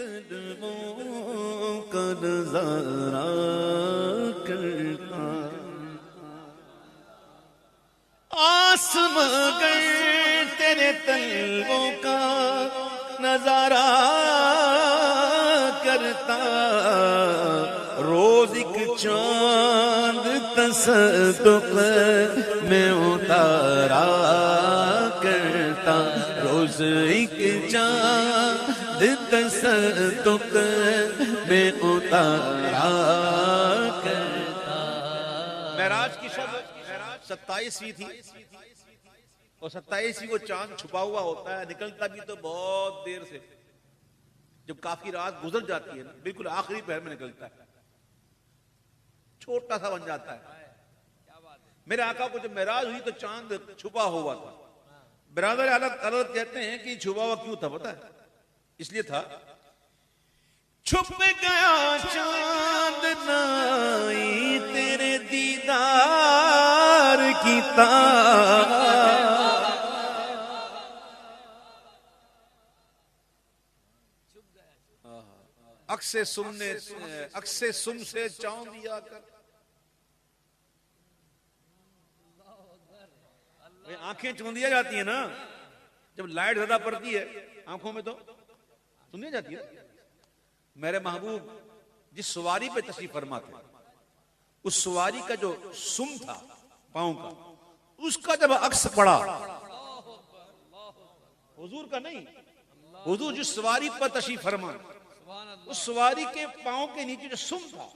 طلبوں کا نظارہ کرتا، آسماں گر تیرے طلبوں کا نظارہ کرتا، روز ایک چاند تصدق میں اتارا کرتا، روز ایک چاند تصدق میں اتارا کرتا۔ معراج کی شب 27ویں تھی، اور 27ویں کو چاند چھپا ہوا ہوتا ہے، نکلتا بھی تو بہت دیر سے، جب کافی رات گزر جاتی ہے نا، بالکل آخری پہر میں نکلتا ہے، چھوٹا سا بن جاتا ہے۔ میرے آقا کو جب معراج ہوئی تو چاند چھپا ہوا تھا۔ برادر حضرت کہتے ہیں کہ چھپا ہوا کیوں تھا پتہ ہے؟ اس لیے تھا، چھپ گیا چاند نائی تیرے دیدار کی تاب، عکس سم سے چاند آ کر، آنکھیں چوندیا جاتی ہیں نا جب لائٹ زیادہ پڑتی ہے آنکھوں میں، تو سنیا جاتی ہے۔ میرے محبوب جس سواری پہ تشریف فرما تھے، اس سواری کا جو سم تھا پاؤں کا، اس کا جب عکس پڑا، حضور کا نہیں، حضور جس سواری پر تشریف فرما، اس سواری کے پاؤں کے نیچے جو سم تھا،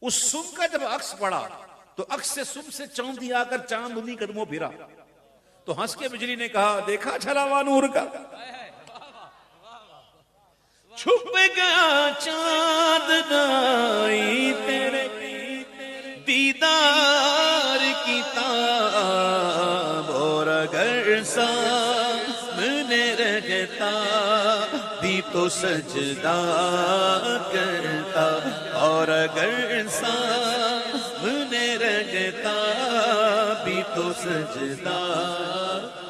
اس سم کا جب عکس پڑا تو عکس سے سم سے چاند آ کر چاند انہی قدموں پھرا، تو ہنس کے بجلی نے کہا دیکھا چھلاوا نور کا، چھپ گیا چاند نائی تیرے دیدار کی تاب، اور اگر سامنے رہتا بھی تو سجدہ کرتا، اور اگر سامنے رہتا بھی تو سجدہ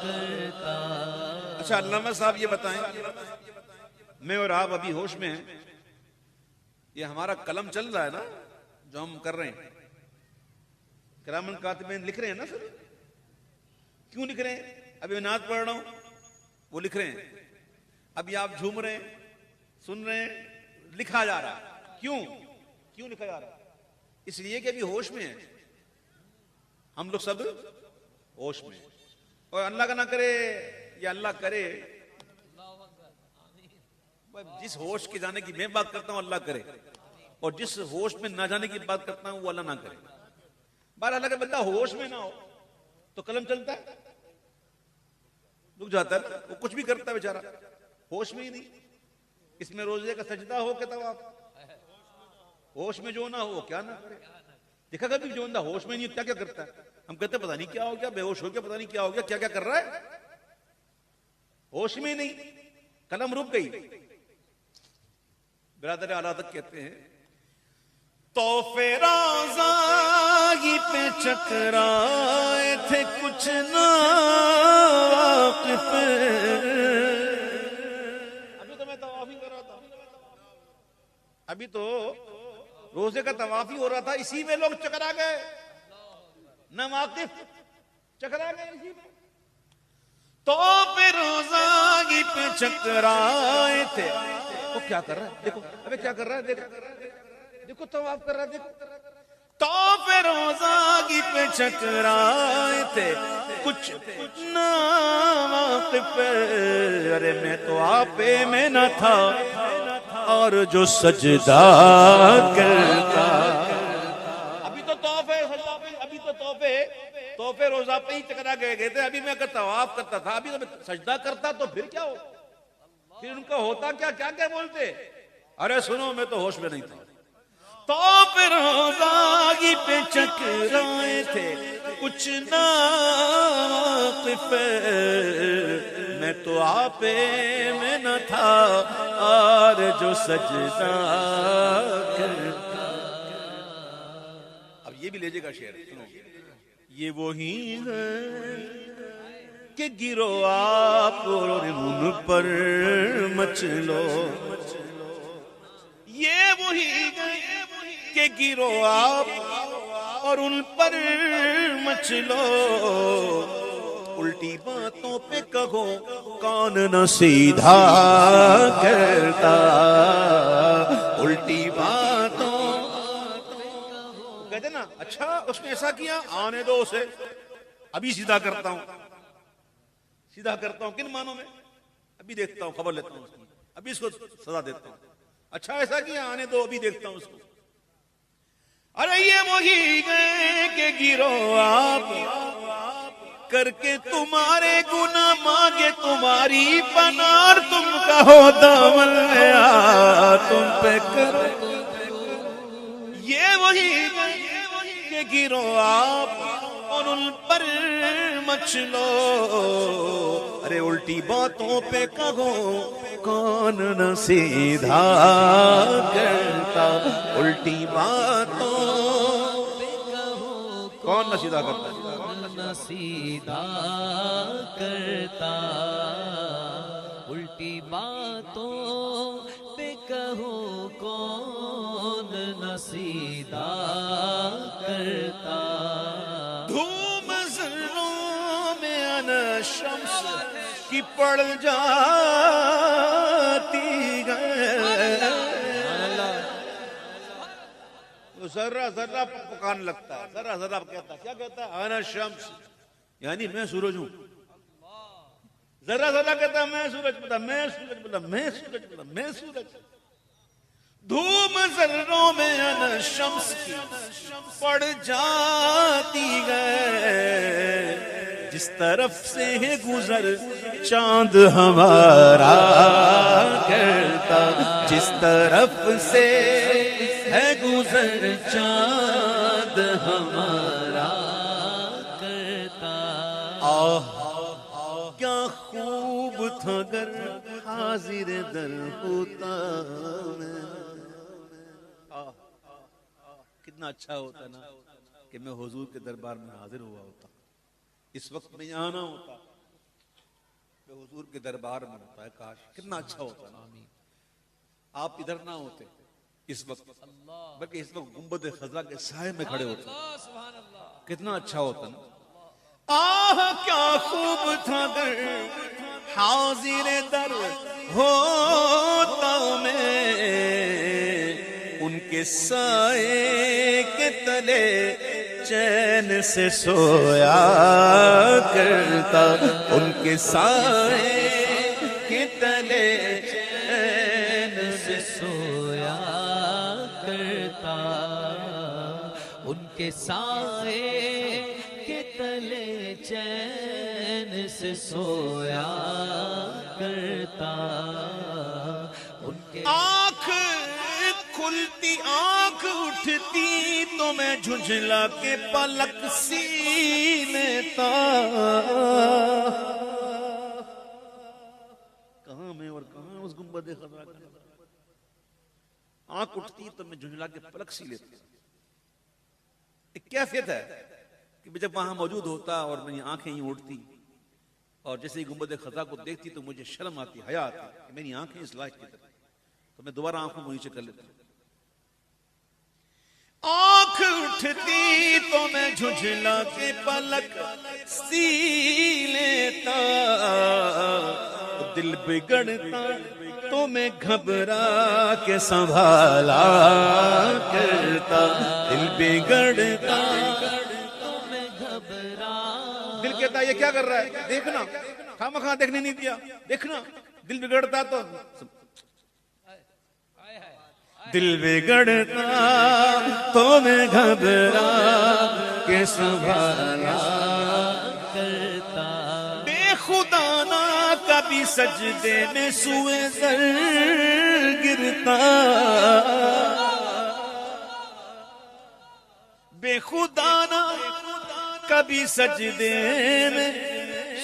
کرتا۔ اچھا علامہ صاحب یہ بتائیں، میں اور آپ ابھی ہوش میں ہیں، یہ ہمارا قلم چل رہا ہے نا جو ہم کر رہے ہیں، کرامن کاتبین لکھ رہے ہیں نا سر، کیوں لکھ رہے ہیں؟ ابھی میں نعت پڑھ رہا ہوں وہ لکھ رہے ہیں، ابھی آپ جھوم رہے ہیں، سن رہے ہیں، لکھا جا رہا ہے۔ کیوں لکھا جا رہا ہے؟ اس لیے کہ ابھی ہوش میں ہیں ہم لوگ، سب ہوش میں ہیں، اور اللہ کا نہ کرے یا اللہ کرے، جس ہوش کے جانے کی میں بات کرتا ہوں اللہ کرے، اور جس ہوش میں نہ جانے کی بات کرتا ہوں وہ اللہ نہ کرے۔ بہرحال اللہ کا بندہ ہوش میں نہ ہو تو قلم چلتا ہے، رک جاتا ہے، وہ کچھ بھی کرتا ہے بیچارہ، ہوش میں ہی نہیں۔ اس میں روزے کا سجدہ ہو کہ طواف، ہوش میں جو نہ ہو کیا نہ کرے۔ دیکھا کبھی جو بندہ ہوش میں نہیں کیا کیا کرتا ہے، ہم کہتے ہیں پتہ نہیں کیا ہو گیا، بے ہوش ہو گیا، پتہ نہیں کیا ہو گیا، کیا کیا کر رہا ہے، ہوش میں نہیں، قلم رک گئی۔ برادر اعلیٰ حضرت کہتے ہیں تحفے رازائی پہ چکرائے تھے کچھ ناواقف، ابھی تو میں طواف ہی کر رہا تھا، ابھی تو روزے کا طواف ہی ہو رہا تھا، اسی میں لوگ چکرا گئے، ناواقف چکرا گئے اسی میں۔ تحفے رازائی پہ چکرائے تھے، وہ کیا کر رہا ہے دیکھو، ابے کیا کر رہا ہے دیکھو طواف کر رہا ہے، دیکھو طواف روزاگی پہ چکرائے تھے کچھ ناواقف، ارے میں تو آپے میں نہ تھا اور جو سجدہ کرتا۔ ابھی تو تحفے روزہ پہ ہی چکرا گئے تھے، ابھی میں اگر طواف کرتا تھا، ابھی تو میں سجدہ کرتا تو پھر کیا ہو، پھر ان کا ہوتا کیا کیا بولتے، ارے سنو میں تو ہوش میں نہیں تھا۔ تو پھر روزاگی پہ چکرائے تھے کچھ ناواقف، میں تو آپے میں نہ تھا اور جو سجدہ کرتا۔ اب یہ بھی لیجیے گا شعر، سنو، یہ وہی ہے کہ گرو آپ اور ان پر مچلو، یہ وہی کہ گرو آپ اور ان پر مچلو، الٹی باتوں پہ کہو کون نہ سیدھا کرتا، الٹی باتوں کہتے نا اچھا اس نے ایسا کیا، آنے دو اسے، ابھی سیدھا کرتا ہوں، سیدھا کرتا ہوں کن معنوں میں؟ ابھی دیکھتا ہوں، خبر لیتا ہوں اس کی، ابھی اس کو سزا دیتا ہوں، اچھا ایسا کیا، آنے دو ابھی دیکھتا ہوں اس کو۔ ارے یہ وہی گئے کہ گرو آپ کر کے تمہارے گناہ مانگے تمہاری پناہ، تم کہو دامن لیا تم پہ کرو، یہ وہی کہ گرو آپ اور ان پر مچلو، ارے الٹی باتوں پہ کہو کون نہ سیدھا کرتا، الٹی باتوں کون نہ سیدھا کرتا، نہ سیدھا کرتا، الٹی باتوں پہ کہو کون نہ سیدھا کرتا، دھوم ذروں میں انا شمس کی پڑ جاتی ہے، ذرہ ذرہ پکان لگتا ہے، ذرہ ذرہ کہتا ہے، کیا کہتا ہے؟ انا شمس، یعنی میں سورج ہوں، ذرہ ذرہ کہتا ہے میں سورج، بولا میں سورج، بولا میں سورج، بولا میں سورج، دھوم ذروں میں انا شمس کی پڑ جاتی ہے، جس طرف سے ہے گزر چاند ہمارا کرتا، جس طرف سے ہے گزر چاند ہمارا کرتا، کیا خوب تھا گر حاضر در ہوتا میں، کتنا اچھا ہوتا نا کہ میں حضور کے دربار میں حاضر ہوا ہوتا، اس وقت میں یہاں نہ ہوتا، میں حضور کے دربار میں ہوتا ہے، کاش کتنا اچھا ہوتا نا، آپ ادھر نہ ہوتے اس وقت، بلکہ اس وقت گنبد خضرا کے سائے میں کھڑے ہوتے، کتنا اچھا ہوتا نا۔ آہ کیا خوب تھا گر حاضر در ہوتا میں، ان کے سائے کے تلے چین سے سویا کرتا، ان کے سائے کے تلے چین سے سویا کرتا، ان کے سائے کے تلے چین سے سویا کرتا، ان کے آنکھ کھلتی آنکھ اٹھتی تو میں جھنجھلا کے پلک سی لیتا، کہاں میں اور کہاں اس گنبد خضرا کا، آنکھ اٹھتی تو میں جھنجھلا کے پلک سی لیتا، ایک کیفیت ہے کہ جب وہاں موجود ہوتا اور میری آنکھیں یوں اٹھتی اور جیسے ہی گنبد خضرا کو دیکھتی تو مجھے شرم آتی، حیا آتی کہ میری آنکھیں اس لائق کی طرح، تو میں دوبارہ آنکھوں کو نیچے کر لیتا ہوں، آنکھ اٹھتی تو میں جھنجھلا کے پلک سی لیتا، دل بگڑتا تو میں گھبرا کے سنبھالا کرتا، دل بگڑتا تو میں گھبرا، دل کہتا ہے یہ کیا کر رہا ہے، دیکھنا، خامخواہ دیکھنے نہیں دیا، دیکھنا، دل بگڑتا تو دل بگڑتا تو میں گھبرا کے سنبھالا کرتا، بے خدا نہ کبھی سجدے میں سوئے سر گرتا، بے خدا نہ کبھی سجدے میں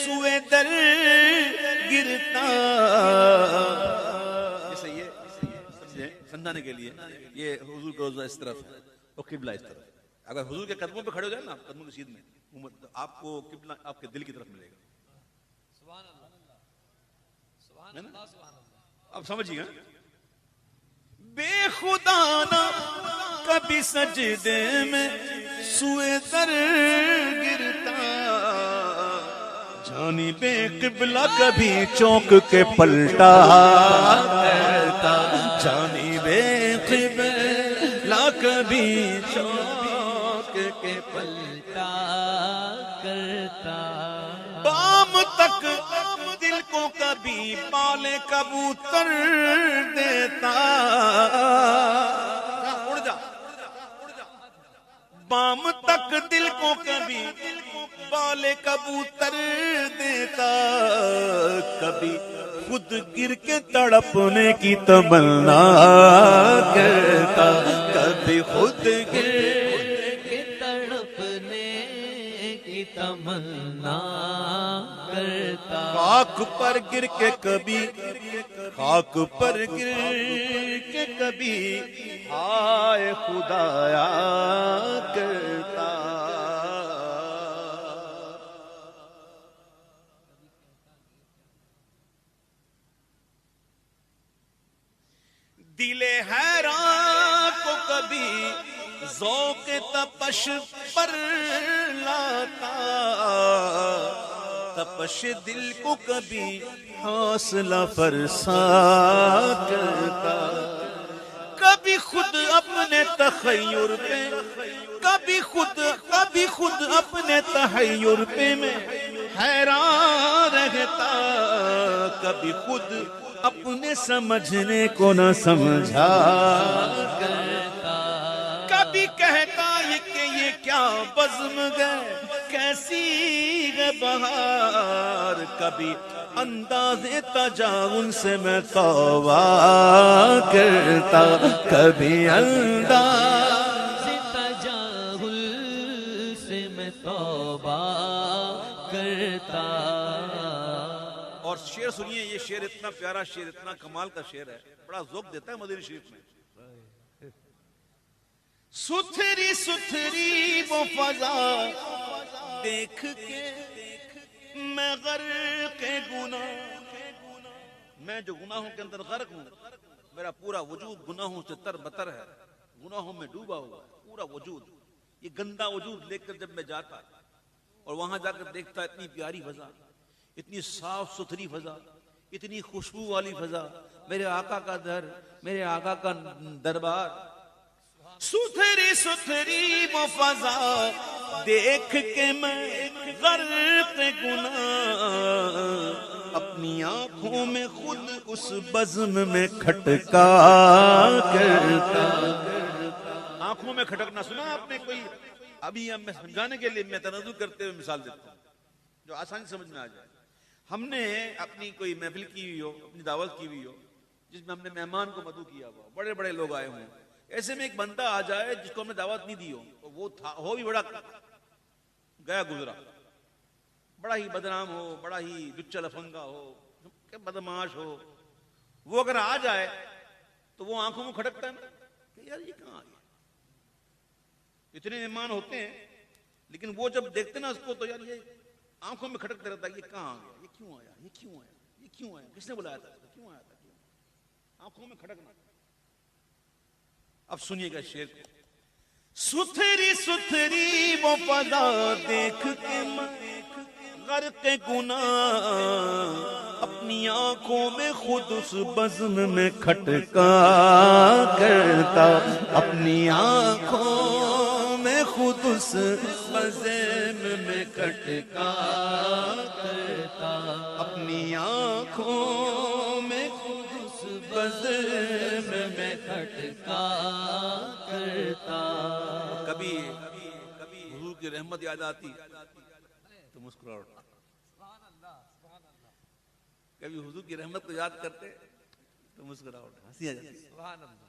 سوئے در گرتا، جیسے یہ سمجھانے کے لیے یہ حضور کا روضہ اس طرف ہے اور قبلہ اس طرف، اگر حضور کے قدموں پہ کھڑے ہو جائے نا قدموں کی سیدھ میں آپ کو قبلہ آپ کے دل کی طرف ملے گا، اب سمجھیے، بے خدا نہ کبھی سجدے میں سوئے در گرتا، جانب قبلہ کبھی چونک کے پلٹا کرتا، جانب قبلہ کبھی چونک کے پلٹا کرتا، بام تک دل کو کبھی بالے کبوتر دیتا، اڑ جا، بام تک دل کو کبھی بالے کبوتر دیتا، کبھی خود گر کے تڑپنے کی تمنا کرتا، کبھی خود گر کہ تڑپنے کی تمنا کرتا، خاک پر گر کے کبھی، خاک پر گر کے کبھی ہائے خدایا کرتا۔ دل حیران کو کبھی ذوق تپش پر لاتا، تپش دل کو کبھی حوصلہ فرسا کرتا، کبھی خود اپنے تخیر پہ، کبھی خود اپنے تحیر پہ میں حیران رہتا، کبھی خود اپنے سمجھنے کو نہ سمجھا کرتا، کبھی کہتا یہ کہ یہ کیا بزم گئے، کیسی ہے بہار، کبھی انداز تجاوز سے میں توبہ کرتا، کبھی انداز تجاہل سے میں توبہ کرتا۔ اور شعر سنیے، یہ شعر اتنا پیارا شعر، اتنا کمال کا شعر ہے، بڑا ذوق دیتا ہے مدنی شریف میں۔ ستھری ستھری وہ فضا دیکھ کے میں غرق گناہ، میں جو گناہوں کے اندر غرق ہوں، میرا پورا وجود گناہوں سے تر بتر ہے، گناہوں میں ڈوبا ہوا ہے پورا وجود، یہ گندا وجود لے کر جب میں جاتا اور وہاں جا کر دیکھتا اتنی پیاری فضا، اتنی صاف ستھری فضا، اتنی خوشبو والی فضا، میرے آقا کا در، میرے آقا کا دربار، ستھری ستھری وہ فضا دیکھ کے میں غرق گناہ، اپنی آنکھوں میں خود اس بزم میں کھٹکا کرتا۔ آنکھوں میں کھٹکنا سنا آپ نے کوئی؟ ابھی ہم سمجھانے کے لیے میں تنازع کرتے ہوئے مثال دیتا ہوں جو آسانی سمجھ میں آ جائے۔ ہم نے اپنی کوئی محفل کی ہوئی ہو، اپنی دعوت کی ہوئی ہو، جس میں ہم نے مہمان کو مدعو کیا ہوا، بڑے بڑے لوگ آئے ہوں، ایسے میں ایک بندہ آ جائے جس کو ہم نے دعوت نہیں دی ہو، وہ تھا ہو بھی بڑا گیا گزرا، بڑا ہی بدنام ہو، بڑا ہی لچا لفنگا ہو، بدماش ہو، وہ اگر آ جائے تو وہ آنکھوں میں کھٹکتا ہے کہ یار یہ کہاں آ گیا؟ اتنے مہمان ہوتے ہیں لیکن وہ جب دیکھتے نا اس کو تو یار یہ آنکھوں میں کھٹکتا رہتا ہے، یہ کہاں آ گیا، یہ کیوں آیا، یہ کیوں آیا، یہ کیوں آیا، کس نے بلایا تھا، کیوں آیا تھا، آنکھوں میں کھٹکنا۔ اب سنیے گا شعر کو۔ ستھری ستھری وہ فضا دیکھ کے میں غرق گناہ، اپنی آنکھوں میں خود اس بزم میں کھٹکا کرتا، اپنی آنکھوں میں خود اس بزم میں کھٹکا کرتا، اپنی آنکھوں میں خود اس بزم میں کھٹکا کرتا۔ کبھی حضور کی رحمت یاد آتی تو مسکرا اٹھتا، کبھی حضور کی رحمت کو یاد کرتے تو مسکرا اٹھتا، ہنسی آ جاتی۔ سبحان اللہ۔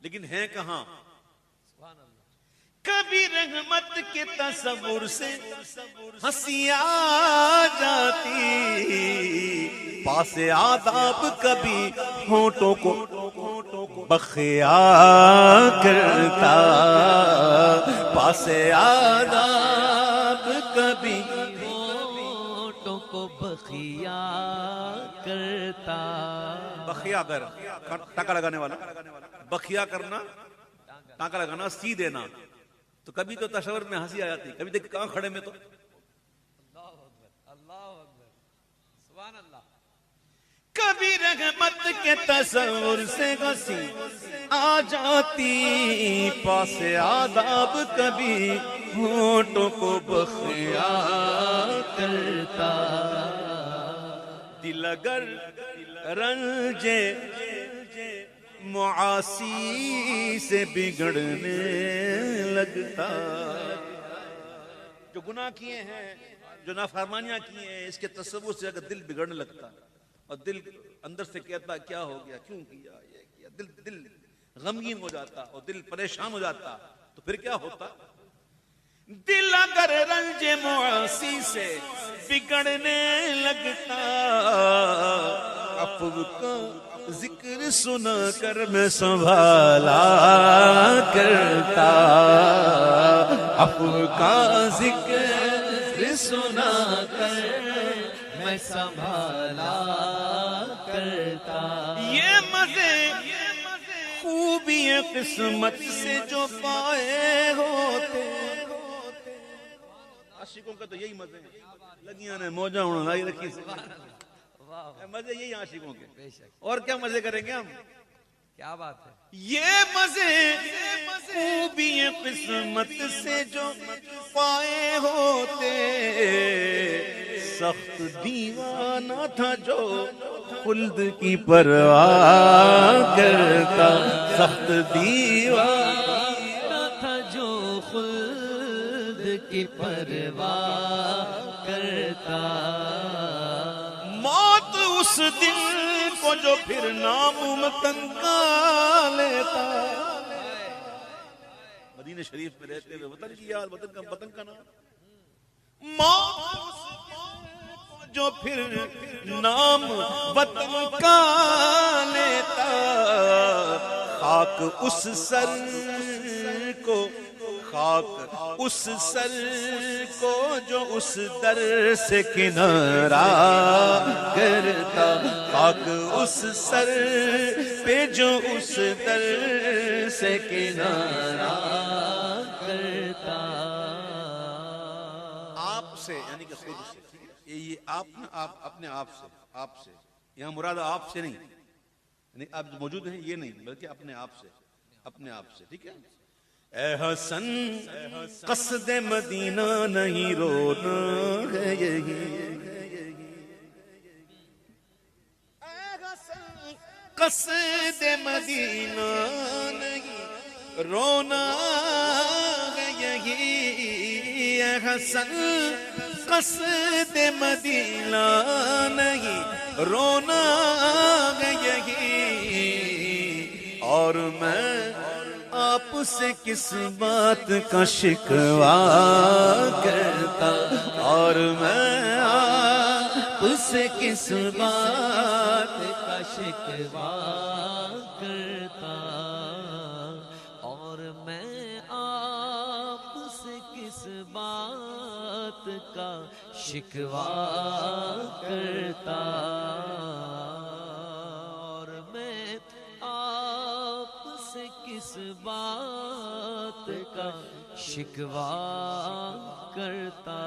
لیکن ہیں کہاں؟ سبحان اللہ۔ کبھی رحمت کے تصور سے ہنسی آ جاتی، پاس آداب کبھی ہونٹوں کو بخیا کرتا، پاس آداب کبھی ہونٹوں کو بخیا کرتا۔ بخیا گر ٹانکا لگانے والا، بخیا کرنا ٹانکا لگانا، سی دینا. تو کبھی تو تصور میں ہنسی آ جاتی، کبھی دیکھ کہاں کھڑے میں تو سبحان اللہ. کبھی رحمت کے تصور سے ہنسی آ جاتی، پاس آداب کبھی ہونٹوں کو بخیا کرتا دل اگر رنجے معاصی سے بگڑنے لگتا. جو گناہ کیے ہیں، جو نافرمانیاں کیے ہیں، اس کے تصور سے اگر دل بگڑنے لگتا اور دل اندر سے کہتا کیا ہو گیا، کیوں کیا، یہ کیا، دل غمگین ہو جاتا اور دل پریشان ہو جاتا، تو پھر کیا ہوتا؟ دل اگر رنج معاصی سے بگڑنے لگتا، عفو کا ذکر سنا کر میں سنبھالا کرتا، عفو کا ذکر سنا کر میں سنبھالا کرتا. یہ مزے خوبی قسمت سے جو پائے ہوتے. عاشقوں کا تو یہی مزے ہیں، لگیاں نے موجہ اڑائی رکھی، مزے یہی عاشقوں کے. اور کیا مزے کریں گے ہم؟ کیا بات ہے. یہ مزے خوبی قسمت سے جو پائے ہوتے، سخت دیوانہ تھا جو خلد کی پرواہ کرتا، سخت دیوانہ تھا جو خلد کی پرواہ کرتا. موت اس دل کو جو پھر ناممکن کا لیتا. مدینہ شریف میں رہتے ہوئے وطن کی یاد، وطن کا نام. موت اس دل کو جو پھر نام وطن کا لیتا، خاک اس سر کو، خاک اس سر کو جو اس در سے کنارہ کرتا، خاک اس سر پہ جو اس در سے کنارہ کرتا. آپ سے یعنی کہ خود سے، یہ آپ نا، آپ اپنے آپ سے یہاں مراد آپ سے نہیں، یعنی آپ موجود ہیں یہ نہیں، بلکہ اپنے آپ سے. ٹھیک ہے. اے حسن قصد مدینہ نہیں رونا ہے یہی، اے حسن قصد مدینہ نہیں رونا ہے یہی، اے حسن قصد مدینہ نہیں رونا ہے یہی. اور میں آپ سے کس بات کا شکوہ کرتا، اور میں آپ سے کس بات کا شکوہ کرتا. اور میں آپ سے کس بات کا شکوہ کرتا. اور میں آپ سے کس بات کا شکوہ کرتا.